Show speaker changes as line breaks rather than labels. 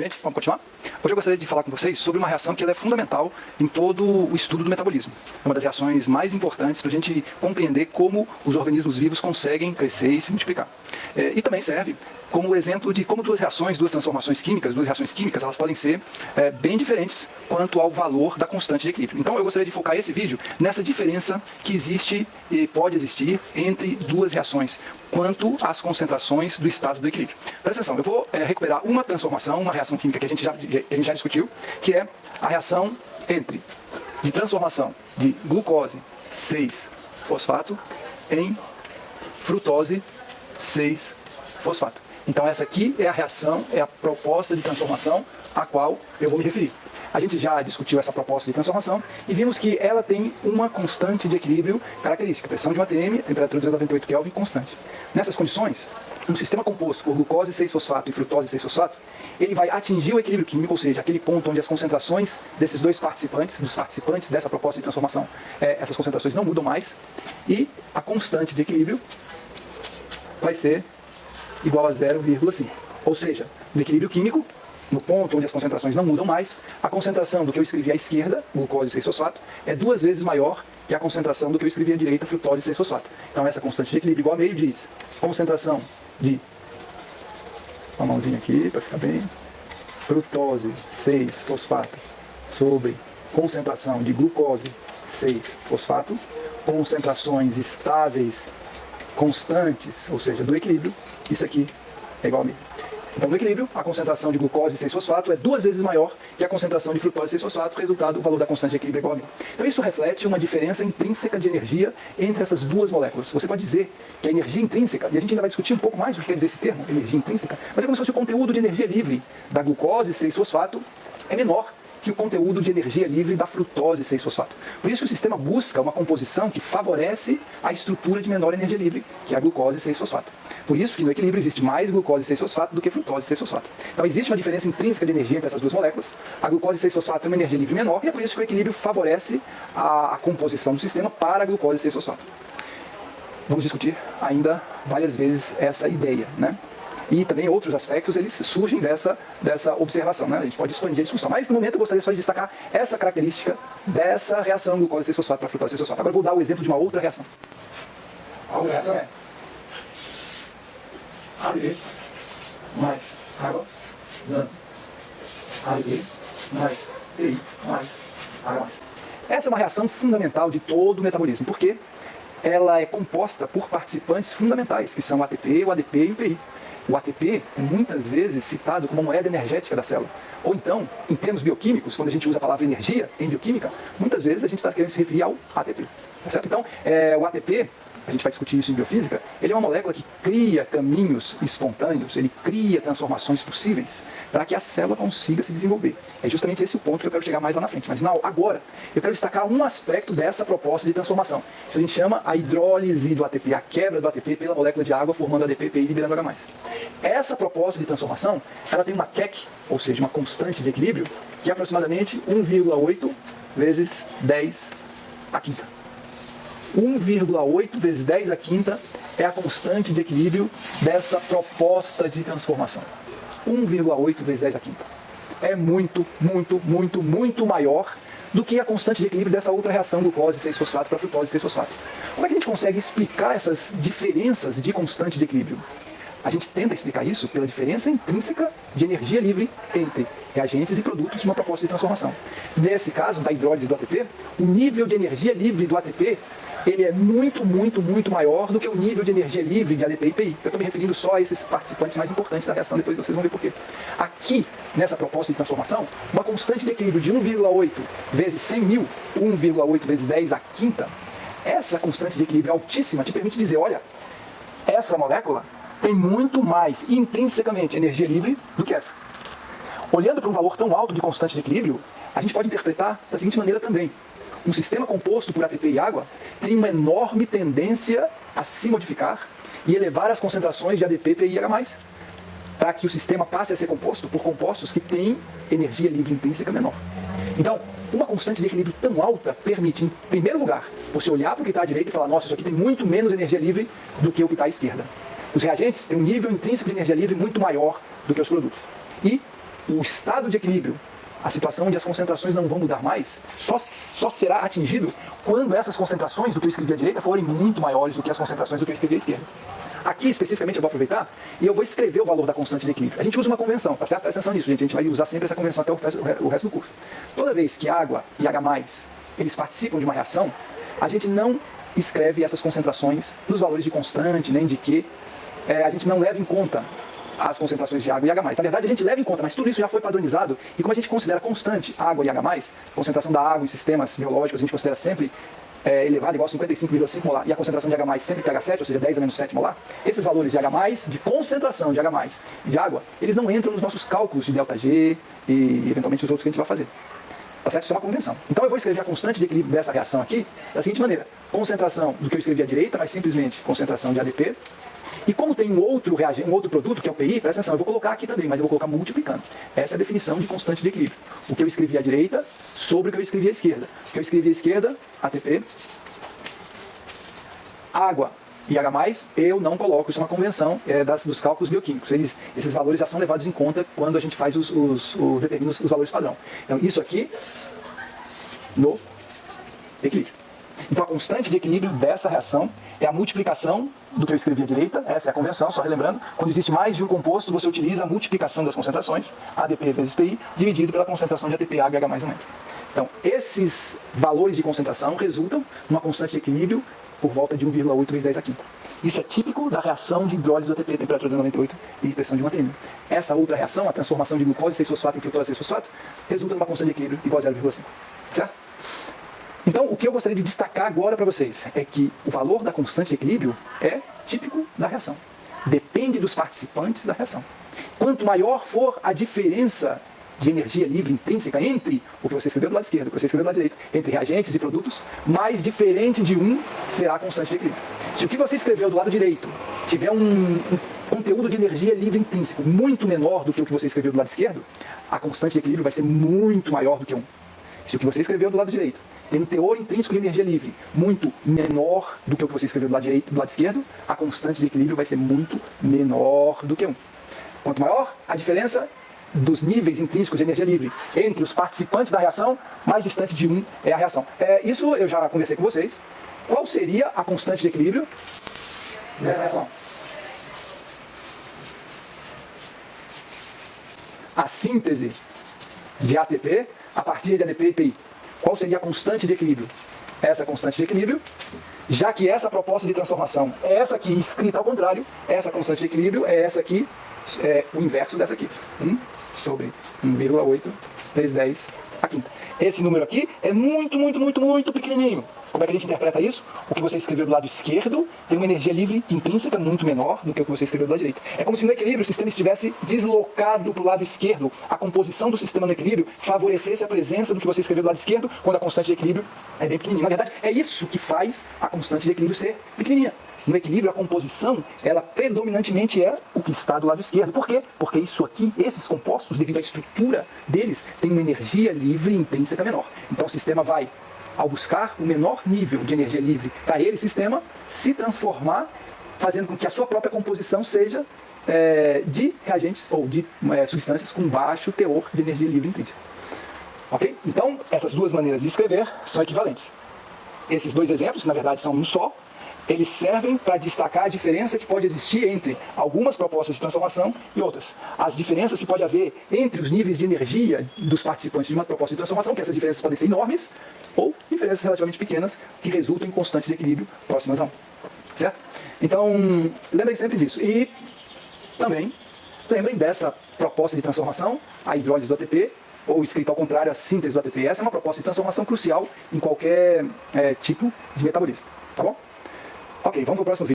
gente, vamos continuar? Hoje eu gostaria de falar com vocês sobre uma reação que ela é fundamental em todo o estudo do metabolismo. É uma das reações mais importantes para a gente compreender como os organismos vivos conseguem crescer e se multiplicar. E também serve como exemplo de como duas transformações químicas, duas reações químicas, elas podem ser bem diferentes quanto ao valor da constante de equilíbrio. Então eu gostaria de focar esse vídeo nessa diferença que existe e pode existir entre duas reações, quanto às concentrações do estado do equilíbrio. Presta atenção, eu vou recuperar uma transformação, uma reação química que a gente já discutiu, que é a reação de transformação de glucose 6-fosfato em frutose 6-fosfato. Então essa aqui é a reação, é a proposta de transformação a qual eu vou me referir. A gente já discutiu essa proposta de transformação e vimos que ela tem uma constante de equilíbrio característica, pressão de 1 atm, temperatura de 98 Kelvin constante. Nessas condições, um sistema composto por glucose 6-fosfato e frutose 6-fosfato, ele vai atingir o equilíbrio químico, ou seja, aquele ponto onde as concentrações desses dois participantes, dos participantes dessa proposta de transformação, essas concentrações não mudam mais, e a constante de equilíbrio vai ser igual a 0,5. Ou seja, no equilíbrio químico, no ponto onde as concentrações não mudam mais, a concentração do que eu escrevi à esquerda, glucose 6-fosfato, é 2 vezes maior que a concentração do que eu escrevi à direita, frutose 6-fosfato. Então essa constante de equilíbrio igual a meio diz concentração de, uma mãozinha aqui para ficar bem, frutose 6-fosfato sobre concentração de glucose 6-fosfato, concentrações estáveis, constantes, ou seja, do equilíbrio, isso aqui é igual a meio. Então, no equilíbrio, a concentração de glucose 6-fosfato é 2 vezes maior que a concentração de frutose 6-fosfato, resultado, o valor da constante de equilíbrio é igual a mil. Então, isso reflete uma diferença intrínseca de energia entre essas duas moléculas. Você pode dizer que a energia intrínseca, e a gente ainda vai discutir um pouco mais o que quer dizer esse termo, energia intrínseca, mas é como se fosse o conteúdo de energia livre da glucose 6-fosfato é menor que o conteúdo de energia livre da frutose 6-fosfato. Por isso que o sistema busca uma composição que favorece a estrutura de menor energia livre, que é a glucose 6-fosfato. Por isso que no equilíbrio existe mais glucose 6-fosfato do que frutose 6-fosfato. Então existe uma diferença intrínseca de energia entre essas duas moléculas. A glucose 6-fosfato tem uma energia livre menor e é por isso que o equilíbrio favorece a composição do sistema para a glucose 6-fosfato. Vamos discutir ainda várias vezes essa ideia, né? E também outros aspectos, eles surgem dessa observação, né? A gente pode expandir a discussão. Mas no momento eu gostaria só de destacar essa característica dessa reação glucose 6-fosfato para frutose 6-fosfato. Agora eu vou dar o exemplo de uma outra reação. A outra reação é AB mais água dando AB mais PI mais água mais. Essa é uma reação fundamental de todo o metabolismo, porque ela é composta por participantes fundamentais, que são o ATP, o ADP e o PI. O ATP é muitas vezes citado como moeda energética da célula. Ou então, em termos bioquímicos, quando a gente usa a palavra energia em bioquímica, muitas vezes a gente está querendo se referir ao ATP. Tá certo? Então, o ATP, a gente vai discutir isso em biofísica, ele é uma molécula que cria caminhos espontâneos, ele cria transformações possíveis para que a célula consiga se desenvolver. É justamente esse o ponto que eu quero chegar mais lá na frente. Mas não, agora, eu quero destacar um aspecto dessa proposta de transformação. Isso a gente chama a hidrólise do ATP, a quebra do ATP pela molécula de água, formando ADP, PI, liberando H+. Essa proposta de transformação, ela tem uma KEC, ou seja, uma constante de equilíbrio, que é aproximadamente 1,8 vezes 10 à quinta. 1,8 vezes 10 à quinta é a constante de equilíbrio dessa proposta de transformação. 1,8 vezes 10 à quinta. É muito, muito, muito, muito maior do que a constante de equilíbrio dessa outra reação glucose 6-fosfato para frutose 6-fosfato. Como é que a gente consegue explicar essas diferenças de constante de equilíbrio? A gente tenta explicar isso pela diferença intrínseca de energia livre entre reagentes e produtos de uma proposta de transformação. Nesse caso, da hidrólise do ATP, o nível de energia livre do ATP ele é muito, muito, muito maior do que o nível de energia livre de ADP e PI. Eu estou me referindo só a esses participantes mais importantes da reação, depois vocês vão ver por quê. Aqui, nessa proposta de transformação, uma constante de equilíbrio de 1,8 vezes 100 mil, 1,8 vezes 10 à quinta, essa constante de equilíbrio altíssima te permite dizer, olha, essa molécula tem muito mais intrinsecamente energia livre do que essa. Olhando para um valor tão alto de constante de equilíbrio, a gente pode interpretar da seguinte maneira também. Um sistema composto por ATP e água tem uma enorme tendência a se modificar e elevar as concentrações de ADP, PI e H+, para que o sistema passe a ser composto por compostos que têm energia livre intrínseca menor. Então, uma constante de equilíbrio tão alta permite, em primeiro lugar, você olhar para o que está à direita e falar, nossa, isso aqui tem muito menos energia livre do que o que está à esquerda. Os reagentes têm um nível intrínseco de energia livre muito maior do que os produtos. E o estado de equilíbrio, a situação onde as concentrações não vão mudar mais, só será atingido quando essas concentrações do que eu escrevi à direita forem muito maiores do que as concentrações do que eu escrevi à esquerda. Aqui, especificamente, eu vou aproveitar e eu vou escrever o valor da constante de equilíbrio. A gente usa uma convenção, tá certo? Presta atenção nisso, gente. A gente vai usar sempre essa convenção até o resto do curso. Toda vez que água e H+, eles participam de uma reação, a gente não escreve essas concentrações nos valores de constante, nem de Q. A gente não leva em conta as concentrações de água e H+. Na verdade, a gente leva em conta, mas tudo isso já foi padronizado. E como a gente considera constante água e H+, a concentração da água em sistemas biológicos, a gente considera sempre elevado igual a 55,5 molar, e a concentração de H+, sempre pH 7, ou seja, 10 a menos 7 molar, esses valores de H+, de concentração de H+, e de água, eles não entram nos nossos cálculos de ΔG e eventualmente os outros que a gente vai fazer. Tá certo? Isso é uma convenção. Então eu vou escrever a constante de equilíbrio dessa reação aqui da seguinte maneira. Concentração do que eu escrevi à direita, mas simplesmente concentração de ADP. E como tem um outro produto, que é o PI, presta atenção, eu vou colocar aqui também, mas eu vou colocar multiplicando. Essa é a definição de constante de equilíbrio. O que eu escrevi à direita sobre o que eu escrevi à esquerda. O que eu escrevi à esquerda, ATP. Água e H+, eu não coloco, isso é uma convenção dos cálculos bioquímicos. Esses valores já são levados em conta quando a gente faz determina os valores padrão. Então, isso aqui no equilíbrio. Então, a constante de equilíbrio dessa reação é a multiplicação do que eu escrevi à direita, essa é a convenção, só relembrando. Quando existe mais de um composto, você utiliza a multiplicação das concentrações, ADP vezes PI, dividido pela concentração de ATP, H e H+. Então, esses valores de concentração resultam numa constante de equilíbrio por volta de 1,8 vezes 10 a quinta. Isso é típico da reação de hidrólise do ATP, temperatura de 98 e pressão de 1 atm. Essa outra reação, a transformação de glucose 6-fosfato em frutose 6-fosfato, resulta numa constante de equilíbrio igual a 0,5. Certo? Então, o que eu gostaria de destacar agora para vocês é que o valor da constante de equilíbrio é típico da reação. Depende dos participantes da reação. Quanto maior for a diferença de energia livre intrínseca entre o que você escreveu do lado esquerdo e o que você escreveu do lado direito, entre reagentes e produtos, mais diferente de um será a constante de equilíbrio. Se o que você escreveu do lado direito tiver um conteúdo de energia livre intrínseco muito menor do que o que você escreveu do lado esquerdo, a constante de equilíbrio vai ser muito maior do que 1. Se o que você escreveu do lado direito tem um teor intrínseco de energia livre muito menor do que o que você escreveu do lado direito, do lado esquerdo, a constante de equilíbrio vai ser muito menor do que 1. Quanto maior a diferença dos níveis intrínsecos de energia livre entre os participantes da reação, mais distante de 1 é a reação. Isso eu já conversei com vocês. Qual seria a constante de equilíbrio dessa reação? A síntese de ATP a partir de ADP e PI. Qual seria a constante de equilíbrio? Essa constante de equilíbrio, já que essa proposta de transformação é essa aqui escrita ao contrário, essa constante de equilíbrio é essa aqui, o inverso dessa aqui. 1 sobre 1,8 vezes 10 a quinta. Esse número aqui é muito, muito, muito, muito pequenininho. Como é que a gente interpreta isso? O que você escreveu do lado esquerdo tem uma energia livre intrínseca muito menor do que o que você escreveu do lado direito. É como se no equilíbrio o sistema estivesse deslocado para o lado esquerdo. A composição do sistema no equilíbrio favorecesse a presença do que você escreveu do lado esquerdo quando a constante de equilíbrio é bem pequenininha. Na verdade, é isso que faz a constante de equilíbrio ser pequenininha. No equilíbrio, a composição, ela predominantemente é o que está do lado esquerdo. Por quê? Porque isso aqui, esses compostos, devido à estrutura deles, têm uma energia livre intrínseca menor. Então o sistema vai, ao buscar o menor nível de energia livre para ele, sistema, se transformar, fazendo com que a sua própria composição seja de reagentes ou de substâncias com baixo teor de energia livre intrínseca. Ok? Então, essas duas maneiras de escrever são equivalentes. Esses dois exemplos, que na verdade são um só, eles servem para destacar a diferença que pode existir entre algumas propostas de transformação e outras. As diferenças que pode haver entre os níveis de energia dos participantes de uma proposta de transformação, que essas diferenças podem ser enormes, ou diferenças relativamente pequenas, que resultam em constantes de equilíbrio próximas a 1. Certo? Então, lembrem sempre disso. E também lembrem dessa proposta de transformação, a hidrólise do ATP, ou escrito ao contrário, a síntese do ATP. Essa é uma proposta de transformação crucial em qualquer tipo de metabolismo. Tá bom? Ok, vamos para o próximo vídeo.